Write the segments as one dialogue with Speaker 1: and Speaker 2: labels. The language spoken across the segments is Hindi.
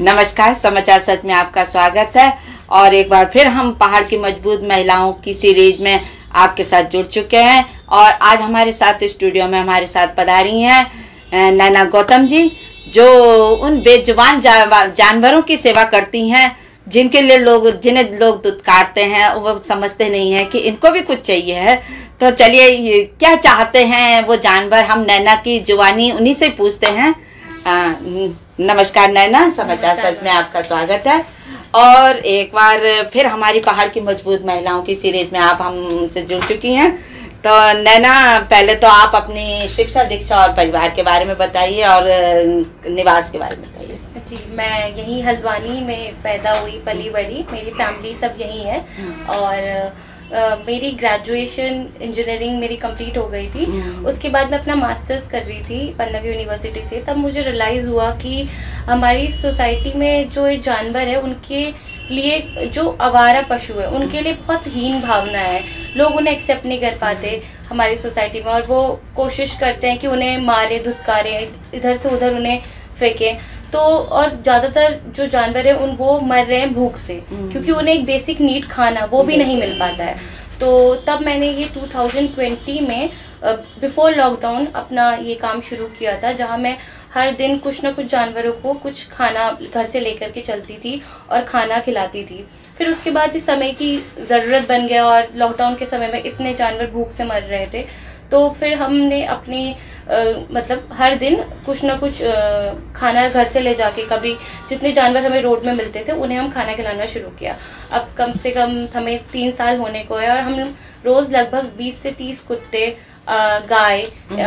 Speaker 1: नमस्कार, समाचार सच में आपका स्वागत है। और एक बार फिर हम पहाड़ की मजबूत महिलाओं की सीरीज में आपके साथ जुड़ चुके हैं। और आज हमारे साथ स्टूडियो में हमारे साथ पधारी हैं नैना गौतम जी, जो उन बेजुबान जानवरों की सेवा करती हैं जिन्हें लोग दुत्कारते हैं। वो समझते नहीं है कि इनको भी कुछ चाहिए है। तो चलिए, क्या चाहते हैं वो जानवर, हम नैना की जुबानी उन्हीं से पूछते हैं। नमस्कार नैना, समाचार सच में आपका स्वागत है। और एक बार फिर हमारी पहाड़ की मजबूत महिलाओं की सीरीज में आप हमसे जुड़ चुकी हैं। तो नैना, पहले तो आप अपनी शिक्षा, दीक्षा और परिवार के बारे में बताइए और निवास के बारे में बताइए।
Speaker 2: जी, मैं यहीं हल्द्वानी में पैदा हुई, पली बड़ी, मेरी फैमिली सब यहीं है। और मेरी ग्रेजुएशन इंजीनियरिंग मेरी कंप्लीट हो गई थी। उसके बाद मैं अपना मास्टर्स कर रही थी पन्ना यूनिवर्सिटी से। तब मुझे रियलाइज़ हुआ कि हमारी सोसाइटी में जो ये जानवर है, उनके लिए, जो आवारा पशु है, उनके लिए बहुत हीन भावना है। लोग उन्हें एक्सेप्ट नहीं कर पाते हमारी सोसाइटी में, और वो कोशिश करते हैं कि उन्हें मारे, धुतकारें, इधर से उधर उन्हें फेंकें। तो और ज़्यादातर जो जानवर हैं वो मर रहे हैं भूख से, क्योंकि उन्हें एक बेसिक नीड, खाना, वो भी नहीं मिल पाता है। तो तब मैंने ये 2020 में बिफोर लॉकडाउन अपना ये काम शुरू किया था, जहाँ मैं हर दिन कुछ ना कुछ जानवरों को कुछ खाना घर से लेकर के चलती थी और खाना खिलाती थी। फिर उसके बाद इस समय की ज़रूरत बन गया, और लॉकडाउन के समय में इतने जानवर भूख से मर रहे थे। तो फिर हमने अपनी मतलब हर दिन कुछ ना कुछ खाना घर से ले जाके, कभी जितने जानवर हमें रोड में मिलते थे उन्हें हम खाना खिलाना शुरू किया। अब कम से कम हमें 3 साल होने को है, और हम रोज़ लगभग 20 से 30 कुत्ते, गाय,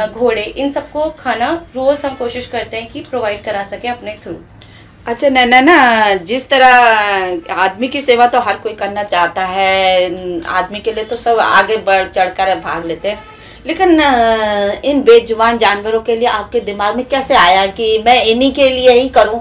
Speaker 2: घोड़े, इन सबको खाना रोज़ हम कोशिश करते हैं कि प्रोवाइड करा सके अपने थ्रू।
Speaker 1: अच्छा नैना, ना जिस तरह आदमी की सेवा तो हर कोई करना चाहता है, आदमी के लिए तो सब आगे बढ़ चढ़कर भाग लेते हैं, लेकिन इन बेजुबान जानवरों के लिए आपके दिमाग में कैसे आया कि मैं इन्हीं के लिए ही करूं?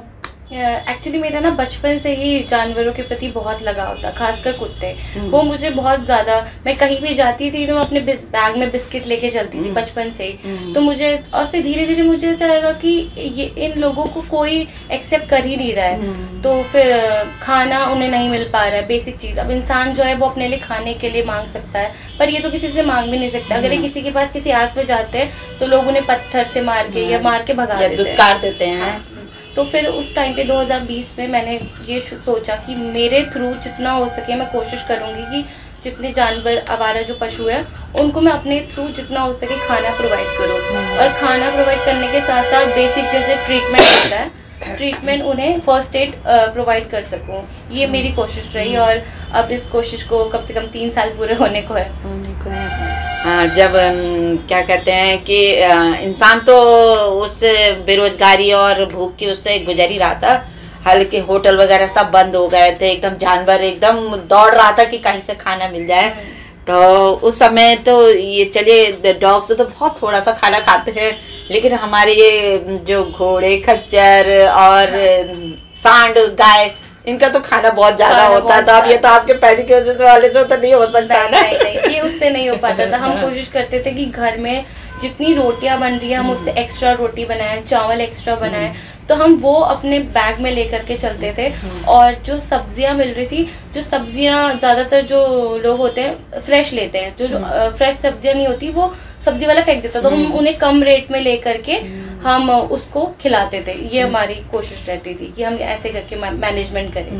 Speaker 2: एक्चुअली मेरा ना बचपन से ही जानवरों के प्रति बहुत लगाव था, खासकर कुत्ते। वो मुझे बहुत ज़्यादा, मैं कहीं भी जाती थी तो मैं अपने बैग में बिस्किट लेके चलती थी बचपन से ही। तो मुझे, और फिर धीरे धीरे मुझे ऐसा लगा कि ये इन लोगों को कोई एक्सेप्ट कर ही नहीं रहा है। तो फिर खाना उन्हें नहीं मिल पा रहा है, बेसिक चीज़। अब इंसान जो है वो अपने लिए खाने के लिए मांग सकता है, पर ये तो किसी से मांग भी नहीं सकता। अगर ये किसी के पास किसी आस में जाते हैं तो लोग उन्हें पत्थर से मार के या मार के भगा देते हैं। तो फिर उस टाइम पे 2020 में मैंने ये सोचा कि मेरे थ्रू जितना हो सके मैं कोशिश करूँगी कि जितने जानवर, आवारा जो पशु हैं, उनको मैं अपने थ्रू जितना हो सके खाना प्रोवाइड करूँ। और खाना प्रोवाइड करने के साथ साथ बेसिक जैसे ट्रीटमेंट होता है, ट्रीटमेंट, उन्हें फर्स्ट एड प्रोवाइड कर सकूँ। ये मेरी कोशिश रही, और अब इस कोशिश को कम से कम 3 साल पूरे होने को है।
Speaker 1: जब क्या कहते हैं कि इंसान तो उस बेरोजगारी और भूख की उससे गुजर ही रहा था। हालांकि होटल वगैरह सब बंद हो गए थे, एकदम जानवर एकदम दौड़ रहा था कि कहीं से खाना मिल जाए। तो उस समय तो ये चलिए, डॉग्स तो बहुत थोड़ा सा खाना खाते हैं, लेकिन हमारे ये जो घोड़े, खच्चर और सांड, गाय, इनका तो खाना बहुत ज्यादा होता है। तो अब ये तो आपके पैडी के वजह वाले से तो नहीं हो सकता है ना?
Speaker 2: नहीं, ये उससे नहीं हो पाता था। हम कोशिश करते थे कि घर में जितनी रोटियां बन रही है हम उससे एक्स्ट्रा रोटी बनाएं, चावल एक्स्ट्रा बनाएं। तो हम वो अपने बैग में लेकर के चलते थे। और जो सब्जियां मिल रही थी, जो सब्जियां ज़्यादातर जो लोग होते हैं फ्रेश लेते हैं, जो फ्रेश सब्जियां नहीं होती वो सब्जी वाला फेंक देता, तो हम उन्हें कम रेट में लेकर के हम उसको खिलाते थे। ये हमारी कोशिश रहती थी कि हम ऐसे करके मैनेजमेंट करें।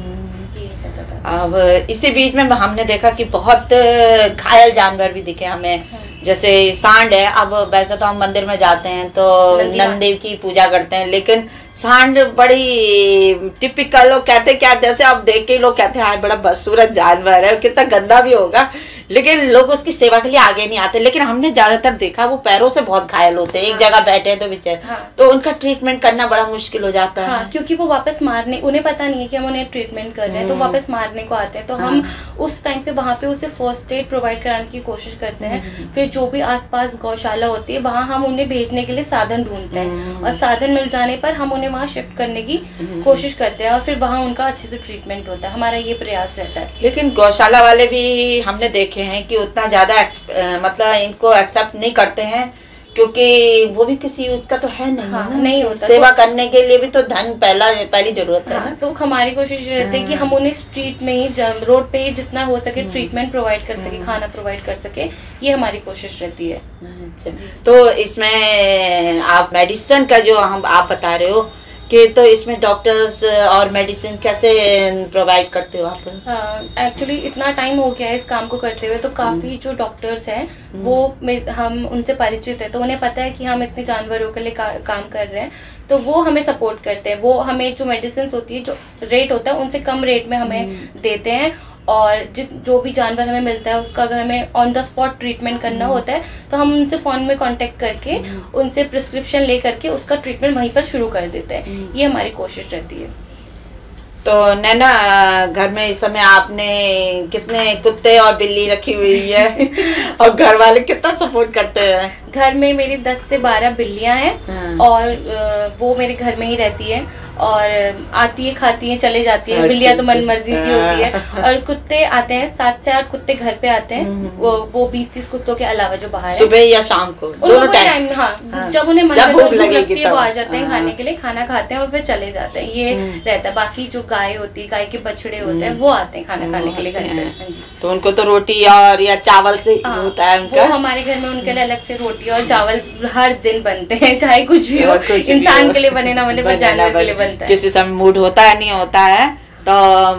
Speaker 2: ये कहता था।
Speaker 1: अब इसी बीच में हमने देखा कि बहुत घायल जानवर भी दिखे हमें, जैसे सांड है। अब वैसे तो हम मंदिर में जाते हैं तो नंदी की पूजा करते हैं, लेकिन सांड बड़ी टिपिकल, लोग कहते क्या, जैसे आप देख के लोग कहते हैं हाय बड़ा बदसूरत जानवर है, कितना गंदा भी होगा, लेकिन लोग उसकी सेवा के लिए आगे नहीं आते। लेकिन हमने ज्यादातर देखा वो पैरों से बहुत घायल होते हैं, एक जगह बैठे तो बेचारे, तो उनका ट्रीटमेंट करना बड़ा मुश्किल हो जाता है।
Speaker 2: क्योंकि वो वापस मारने, उन्हें पता नहीं है कि हम उन्हें ट्रीटमेंट कर रहे हैं, तो वापस मारने को आते हैं। तो हम उस टाइम पे वहाँ पे उसे फर्स्ट एड प्रोवाइड कराने की कोशिश करते हैं। फिर जो भी आसपास गौशाला होती है वहाँ हम उन्हें भेजने के लिए साधन ढूंढते हैं, और साधन मिल जाने पर हम उन्हें वहाँ शिफ्ट करने की कोशिश करते हैं, और फिर वहाँ उनका अच्छे से ट्रीटमेंट होता है। हमारा ये प्रयास रहता है।
Speaker 1: लेकिन गौशाला वाले भी हमने देखे हैं कि उतना ज्यादा मतलब इनको एक्सेप्ट नहीं करते हैं, क्योंकि वो भी किसी यूज का तो है नहीं।
Speaker 2: हाँ,
Speaker 1: ना
Speaker 2: नहीं होता।
Speaker 1: सेवा करने के लिए भी तो धन पहली जरूरत है।
Speaker 2: हाँ, तो हमारी कोशिश रहती है कि हम उन्हें स्ट्रीट में ही, रोड पे ही जितना हो सके ट्रीटमेंट प्रोवाइड कर सके, खाना प्रोवाइड कर सके, ये हमारी कोशिश रहती है।
Speaker 1: अच्छा, तो इसमें आप मेडिसिन का जो आप बता रहे हो कि, तो इसमें डॉक्टर्स और मेडिसिन कैसे प्रोवाइड करते हो आप?
Speaker 2: एक्चुअली इतना टाइम हो गया है इस काम को करते हुए, तो काफ़ी जो डॉक्टर्स हैं वो हम उनसे परिचित है, तो उन्हें पता है कि हम इतने जानवरों के लिए काम कर रहे हैं, तो वो हमें सपोर्ट करते हैं। वो हमें जो मेडिसिन होती है, जो रेट होता है उनसे कम रेट में हमें देते हैं, और जो भी जानवर हमें मिलता है उसका अगर हमें ऑन द स्पॉट ट्रीटमेंट करना होता है तो हम उनसे फ़ोन में कांटेक्ट करके उनसे प्रिस्क्रिप्शन ले करके उसका ट्रीटमेंट वहीं पर शुरू कर देते हैं। ये हमारी कोशिश रहती है।
Speaker 1: तो नैना, घर में इस समय आपने कितने कुत्ते और बिल्ली रखी हुई है और घर वाले कितना सपोर्ट करते हैं?
Speaker 2: घर में मेरी 10 से 12 बिल्लियां हैं और वो मेरे घर में ही रहती है और आती है, खाती है, चले जाती है। बिल्लियां तो मन मर्जी की होती है। और कुत्ते आते हैं, 7 से 8 कुत्ते घर पे आते हैं, वो 20-30 कुत्तों के अलावा जो बाहर है।
Speaker 1: सुबह या शाम को दोनों टाइम?
Speaker 2: हाँ, जब उन्हें मन लगती है वो आ जाते हैं खाने के लिए, खाना खाते हैं और फिर चले जाते हैं। ये रहता है। बाकी जो गाय होती है, गाय के बछड़े होते हैं, वो आते हैं खाना खाने के लिए घर पे।
Speaker 1: तो उनको तो रोटी और या चावल से होता है उनका?
Speaker 2: वो हमारे घर में उनके लिए अलग से रोटी और चावल हर दिन बनते हैं, चाहे कुछ भी हो, इंसान के लिए बने ना बने, पर जानवर के लिए बनता है।
Speaker 1: किसी समय मूड होता है, नहीं होता है, तो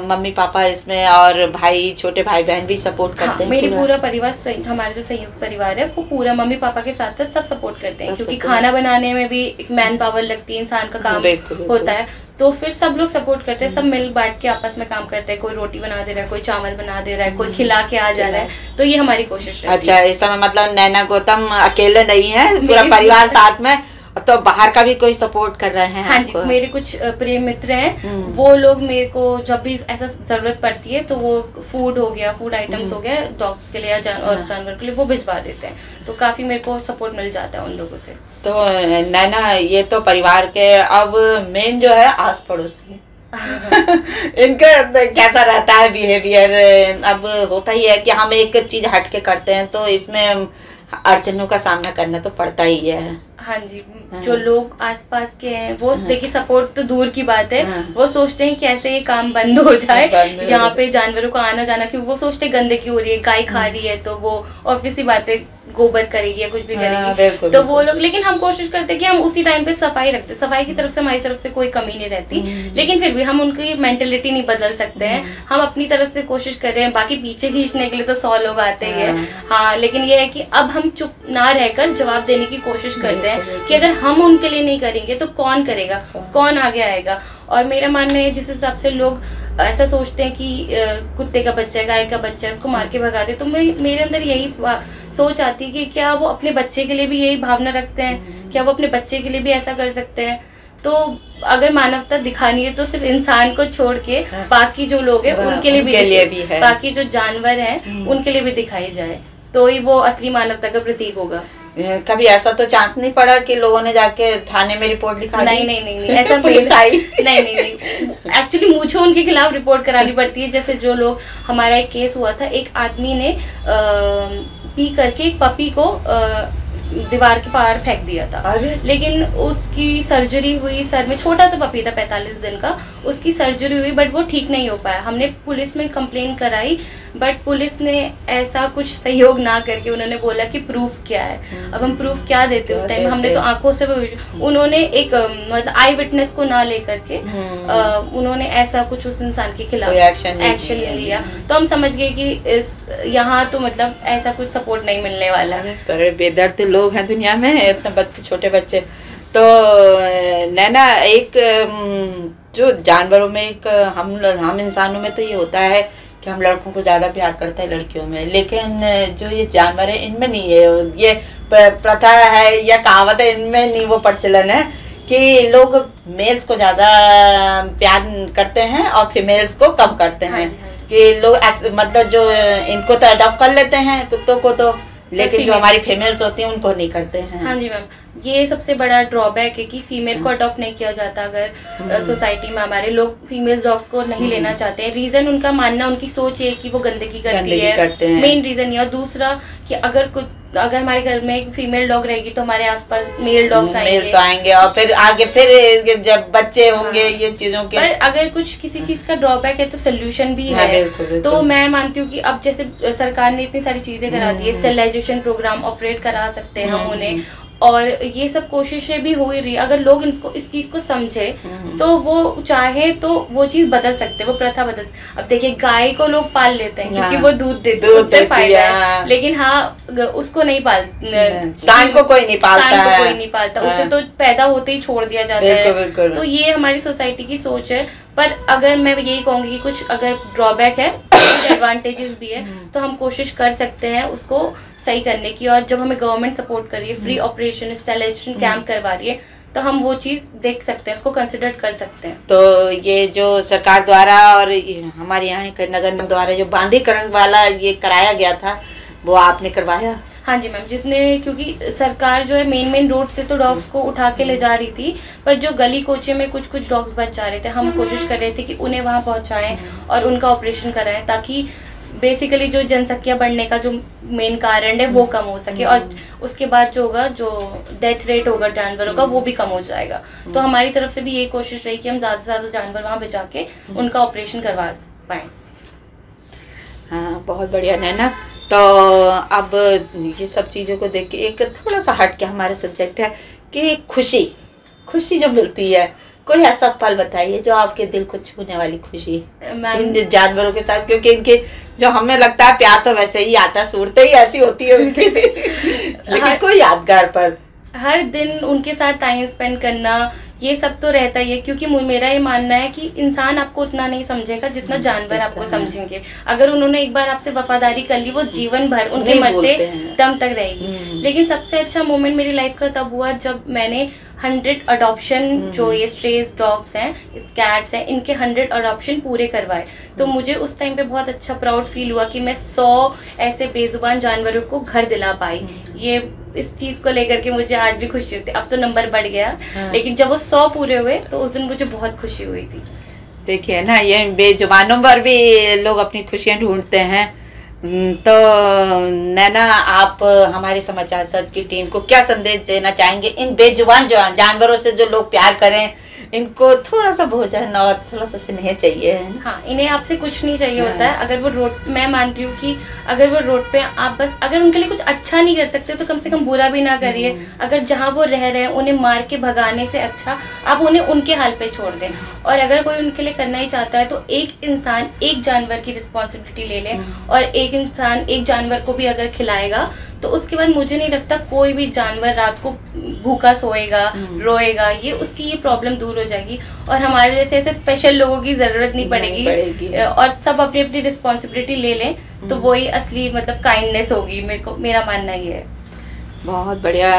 Speaker 1: मम्मी पापा इसमें और भाई, छोटे भाई बहन भी सपोर्ट करते हैं?
Speaker 2: मेरी पूरा परिवार, हमारा जो संयुक्त परिवार है वो पूरा मम्मी पापा के साथ सब सपोर्ट करते हैं, क्योंकि खाना बनाने में भी एक मैन पावर लगती है, इंसान का काम होता है, तो फिर सब लोग सपोर्ट करते हैं, सब मिल बांट के आपस में काम करते हैं। कोई रोटी बना दे रहा है, कोई चावल बना दे रहा है, कोई खिला के आ जा रहा है, तो ये हमारी कोशिश है।
Speaker 1: अच्छा, इस समय मतलब नैना गौतम अकेले नहीं है, पूरा परिवार साथ में, तो बाहर का भी कोई सपोर्ट कर रहे हैं?
Speaker 2: हाँ जी, मेरे कुछ प्रिय मित्र हैं, वो लोग मेरे को जब भी ऐसा जरूरत पड़ती है तो वो फूड हो गया, फूड आइटम्स हो गया डॉग्स के लिए या जानवर के लिए, वो भिजवा देते हैं, तो काफी मेरे को सपोर्ट मिल जाता है उन लोगों से।
Speaker 1: तो नैना, ये तो परिवार के, अब मेन जो है आस पड़ोस इनका कैसा रहता है बिहेवियर? अब होता ही है कि हम एक चीज हटके करते हैं तो इसमें अड़चनों का सामना करना तो पड़ता ही है।
Speaker 2: हाँ जी, जो लोग आसपास के हैं वो देखिए, सपोर्ट तो दूर की बात है, वो सोचते हैं कि ऐसे ये काम बंद हो जाए, यहाँ पे जानवरों को आना जाना, क्योंकि वो सोचते हैं गंदगी हो रही है, गाय खा रही है तो वो ऑब्वियसली बात है गोबर करेगी या कुछ भी करेगी, तो वो लोग, लेकिन हम कोशिश करते हैं कि हम उसी टाइम पे सफाई रखते, सफाई की तरफ से हमारी तरफ से कोई कमी नहीं रहती, लेकिन फिर भी हम उनकी मेंटेलिटी नहीं बदल सकते हैं, हम अपनी तरफ से कोशिश कर रहे हैं। बाकी पीछे खींचने के लिए तो 100 लोग आते ही है, हाँ, लेकिन ये है कि अब हम चुप ना रहकर जवाब देने की कोशिश करते हैं कि अगर हम उनके लिए नहीं करेंगे तो कौन करेगा, कौन आगे आएगा। और मेरा मानना है जिस हिसाब से लोग ऐसा सोचते हैं कि कुत्ते का बच्चा है, गाय का बच्चा है, उसको मार के भगा दे, तो मेरे अंदर यही सोच आती है कि क्या वो अपने बच्चे के लिए भी यही भावना रखते हैं, क्या वो अपने बच्चे के लिए भी ऐसा कर सकते हैं? तो अगर मानवता दिखानी है तो सिर्फ इंसान को छोड़ के बाकी जो लोग हैं उनके लिए भी है, बाकी जो जानवर हैं उनके लिए भी दिखाई जाए, तो ही वो असली मानवता का प्रतीक होगा।
Speaker 1: कभी ऐसा तो चांस नहीं पड़ा कि लोगों ने जाके थाने में रिपोर्ट लिखा?
Speaker 2: नहीं, ऐसा
Speaker 1: पुलिस आई?
Speaker 2: नहीं, एक्चुअली मुझे उनके खिलाफ रिपोर्ट करानी पड़ती है। जैसे जो लोग, हमारा एक केस हुआ था, एक आदमी ने पी करके एक पपी को दीवार के पार फेंक दिया था, लेकिन उसकी सर्जरी हुई, सर में, छोटा सा पपी था 45 दिन का, उसकी सर्जरी हुई बट वो ठीक नहीं हो पाया। हमने पुलिस में कंप्लेन कराई बट पुलिस ने ऐसा कुछ सहयोग ना करके उन्होंने बोला कि प्रूफ क्या है। अब हम प्रूफ क्या देते उस टाइम? हमने तो आंखों से, उन्होंने एक मतलब आई विटनेस को ना लेकर के उन्होंने ऐसा कुछ उस इंसान के खिलाफ एक्शन नहीं लिया, तो हम समझ गए कि इस यहाँ तो मतलब ऐसा कुछ सपोर्ट नहीं मिलने वाला।
Speaker 1: बड़े बेदर्द लोग हैं दुनिया में, इतने बच्चे, छोटे बच्चे। तो नैना, एक जो जानवरों में, एक हम इंसानों में तो ये होता है कि हम लड़कों को ज़्यादा प्यार करते हैं लड़कियों में, लेकिन जो ये जानवर है इनमें नहीं है, ये प्रथा है या कहावत है, इनमें नहीं वो प्रचलन है कि लोग मेल्स को ज़्यादा प्यार करते हैं और फीमेल्स को कम करते हैं। कि लोग मतलब जो इनको तो अडॉप्ट कर लेते हैं कुत्तों को, तो लेकिन जो हमारी फीमेल्स होती हैं उनको नहीं करते हैं।
Speaker 2: हाँ जी मैम, ये सबसे बड़ा ड्रॉबैक है कि फीमेल को अडॉप्ट नहीं किया जाता। अगर सोसाइटी में हमारे लोग फीमेल डॉग को नहीं लेना चाहते हैं, रीजन उनका मानना, उनकी सोच है कि वो गंदगी करती है, मेन रीजन ये। और दूसरा कि अगर हमारे घर में एक फीमेल डॉग रहेगी तो हमारे आसपास मेल डॉग्स
Speaker 1: आएंगे और फिर आगे फिर जब बच्चे होंगे ये चीजों के।
Speaker 2: पर अगर कुछ किसी चीज का ड्रॉबैक है तो सोल्यूशन भी है।
Speaker 1: बिल्कुल।
Speaker 2: तो मैं मानती हूँ कि अब जैसे सरकार ने इतनी सारी चीजें करा दी है, स्टेरिलाइजेशन प्रोग्राम ऑपरेट करा सकते हैं हम उन्हें, और ये सब कोशिशें भी हो ही रही है। अगर लोग इस चीज को समझे तो वो चाहे तो वो चीज बदल सकते हैं, वो प्रथा बदल। अब देखिए गाय को लोग पाल लेते हैं क्योंकि वो दूध देती है, उससे फायदा है, लेकिन उसको नहीं
Speaker 1: सांड को कोई नहीं पालता,
Speaker 2: उसे तो पैदा होते ही छोड़ दिया जाता है। तो ये हमारी सोसाइटी की सोच है। पर अगर मैं यही कहूंगी कि कुछ अगर ड्रॉबैक है, एडवांटेजेस भी है, तो हम कोशिश कर सकते हैं उसको सही करने की। और जब हमें गवर्नमेंट सपोर्ट कर रही है, फ्री ऑपरेशन स्टेरिलाइजेशन कैंप करवा रही है, तो हम वो चीज देख सकते हैं, उसको कंसिडर कर सकते हैं।
Speaker 1: तो ये जो सरकार द्वारा और हमारे यहाँ नगर निगम द्वारा जो बांधीकरण वाला ये कराया गया था, वो आपने करवाया?
Speaker 2: हाँ जी मैम, क्योंकि सरकार जो है मेन रोड से तो डॉग्स को उठा के ले जा रही थी, पर जो गली कोचे में कुछ डॉग्स बच जा रहे थे, हम कोशिश कर रहे थे कि उन्हें वहाँ पहुँचाएं और उनका ऑपरेशन कराएं, ताकि बेसिकली जो जनसंख्या बढ़ने का जो मेन कारण है वो कम हो सके, और उसके बाद जो होगा, जो डेथ रेट होगा जानवरों का, वो भी कम हो जाएगा। तो हमारी तरफ से भी यही कोशिश रही कि हम ज़्यादा से ज़्यादा जानवर वहाँ भिजा के उनका ऑपरेशन करवा पाएँ।
Speaker 1: हाँ, बहुत बढ़िया नैना। तो अब ये सब चीज़ों को देख के एक थोड़ा सा हट के हमारे सब्जेक्ट है कि खुशी जो मिलती है, कोई ऐसा पल बताइए जो आपके दिल को छूने वाली खुशी इन जानवरों के साथ, क्योंकि इनके जो हमें लगता है प्यार तो वैसे ही आता है, सूरतें ही ऐसी होती है उनकी लेकिन कोई यादगार पल।
Speaker 2: हर दिन उनके साथ टाइम स्पेंड करना, ये सब तो रहता ही है, क्योंकि मेरा ये मानना है कि इंसान आपको उतना नहीं समझेगा जितना जानवर आपको समझेंगे। अगर उन्होंने एक बार आपसे वफादारी कर ली, वो जीवन भर उनके मरते दम तक रहेगी। लेकिन सबसे अच्छा मोमेंट मेरी लाइफ का तब हुआ जब मैंने 100 अडॉप्शन, जो ये स्ट्रेज डॉग्स हैं, कैट्स हैं, इनके 100 अडॉप्शन पूरे करवाए। तो मुझे उस टाइम पे बहुत अच्छा प्राउड फील हुआ कि मैं 100 ऐसे बेजुबान जानवरों को घर दिला पाई। ये इस चीज को लेकर के मुझे आज भी खुशी होती है। अब तो नंबर बढ़ गया, लेकिन जब वो 100 पूरे हुए तो उस दिन मुझे बहुत खुशी हुई थी।
Speaker 1: देखिए ना, ये बेजुबानों पर भी लोग अपनी खुशियां ढूंढते हैं। तो नैना, आप हमारे समाचार सच की टीम को क्या संदेश देना चाहेंगे? इन बेजुबान जानवरों से जो लोग प्यार करें, इनको थोड़ा सा भोजन और थोड़ा सा स्नेह चाहिए।
Speaker 2: हाँ, इन्हें आपसे कुछ नहीं चाहिए होता है। अगर वो रोड, मैं मानती हूँ कि अगर वो रोड पे आप बस, अगर उनके लिए कुछ अच्छा नहीं कर सकते तो कम से कम बुरा भी ना करिए। अगर जहाँ वो रह रहे हैं उन्हें मार के भगाने से अच्छा आप उन्हें उनके हाल पे छोड़ दें। और अगर कोई उनके लिए करना ही चाहता है तो एक इंसान एक जानवर की रिस्पॉन्सिबिलिटी ले लें, और एक इंसान एक जानवर को भी अगर खिलाएगा तो उसके बाद मुझे नहीं लगता कोई भी जानवर रात को भूखा सोएगा, रोएगा। ये उसकी ये प्रॉब्लम दूर हो जाएगी, और हमारे जैसे ऐसे स्पेशल लोगों की जरूरत नहीं पड़ेगी। और सब अपनी अपनी रिस्पॉन्सिबिलिटी ले लें तो वही असली मतलब काइंडनेस होगी। मेरा मानना ये है।
Speaker 1: बहुत बढ़िया।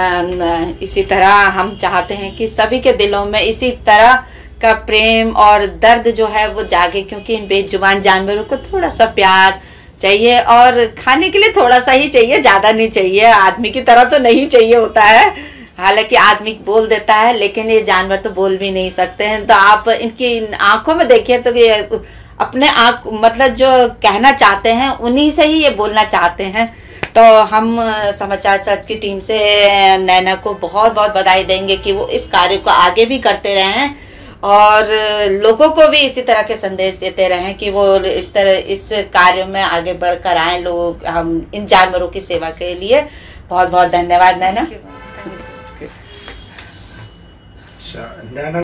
Speaker 1: इसी तरह हम चाहते हैं कि सभी के दिलों में इसी तरह का प्रेम और दर्द जो है वो जागे, क्योंकि इन बेजुबान जानवरों को थोड़ा सा प्यार चाहिए, और खाने के लिए थोड़ा सा ही चाहिए, ज़्यादा नहीं चाहिए। आदमी की तरह तो नहीं चाहिए होता है, हालांकि आदमी बोल देता है लेकिन ये जानवर तो बोल भी नहीं सकते हैं। तो आप इनकी आंखों में देखिए तो ये अपने आँख मतलब जो कहना चाहते हैं उन्हीं से ही ये बोलना चाहते हैं। तो हम समाचार सच की टीम से नैना को बहुत बहुत बधाई देंगे कि वो इस कार्य को आगे भी करते रहें, और लोगों को भी इसी तरह के संदेश देते रहें कि वो इस तरह इस कार्य में आगे बढ़कर आएँ लोग, हम इन जानवरों की सेवा के लिए। बहुत बहुत धन्यवाद नैना।